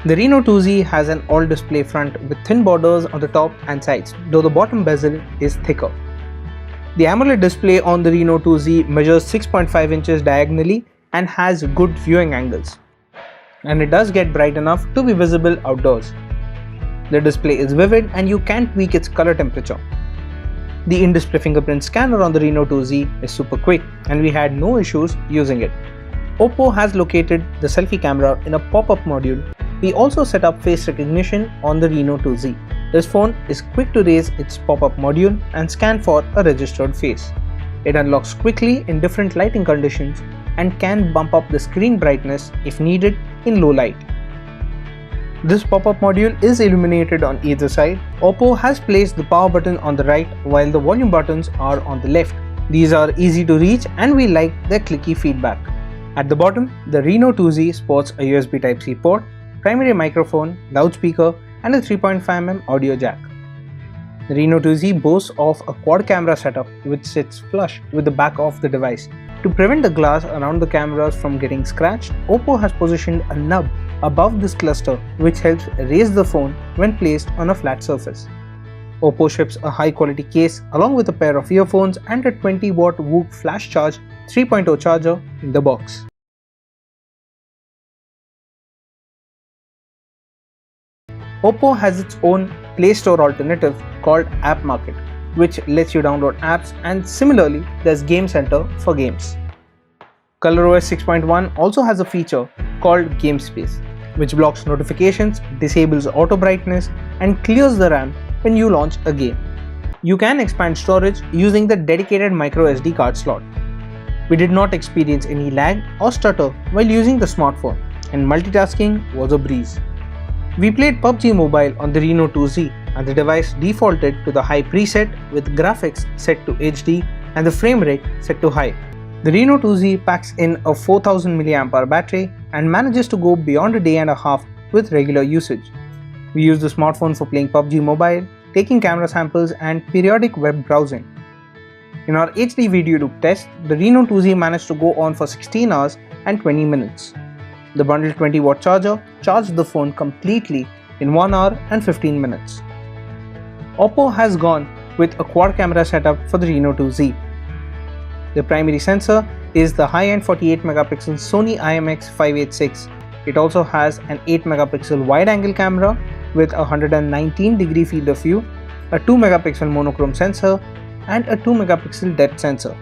The Reno2Z has an all-display front with thin borders on the top and sides, though the bottom bezel is thicker. The AMOLED display on the Reno2Z measures 6.5 inches diagonally and has good viewing angles. And it does get bright enough to be visible outdoors. The display is vivid and you can tweak its color temperature. The in-display fingerprint scanner on the Reno2Z is super quick and we had no issues using it. Oppo has located the selfie camera in a pop-up module. We also set up face recognition on the Reno2Z. This phone is quick to raise its pop-up module and scan for a registered face. It unlocks quickly in different lighting conditions and can bump up the screen brightness if needed in low light. This pop-up module is illuminated on either side. Oppo has placed the power button on the right while the volume buttons are on the left. These are easy to reach and we like their clicky feedback. At the bottom, the Reno2Z sports a USB Type-C port, primary microphone, loudspeaker and a 3.5mm audio jack. The Reno2Z boasts of a quad camera setup which sits flush with the back of the device. To prevent the glass around the cameras from getting scratched, Oppo has positioned a nub above this cluster which helps raise the phone when placed on a flat surface. Oppo ships a high quality case along with a pair of earphones and a 20-watt Whoop flash charge 3.0 charger in the box. Oppo has its own Play Store alternative called App Market, which lets you download apps, and similarly there's Game Center for games. ColorOS 6.1 also has a feature called Game Space, which blocks notifications, disables auto brightness, and clears the RAM when you launch a game. You can expand storage using the dedicated microSD card slot. We did not experience any lag or stutter while using the smartphone, and multitasking was a breeze. We played PUBG Mobile on the Reno2Z and the device defaulted to the high preset with graphics set to HD and the frame rate set to high. The Reno2Z packs in a 4000 mAh battery and manages to go beyond a day and a half with regular usage. We use the smartphone for playing PUBG Mobile, taking camera samples and periodic web browsing. In our HD video loop test, the Reno2Z managed to go on for 16 hours and 20 minutes. The bundled 20-watt charger charged the phone completely in 1 hour and 15 minutes. Oppo has gone with a quad camera setup for the Reno2Z. The primary sensor is the high-end 48-megapixel Sony IMX586. It also has an 8-megapixel wide-angle camera with a 119-degree field of view, a 2-megapixel monochrome sensor, and a 2-megapixel depth sensor.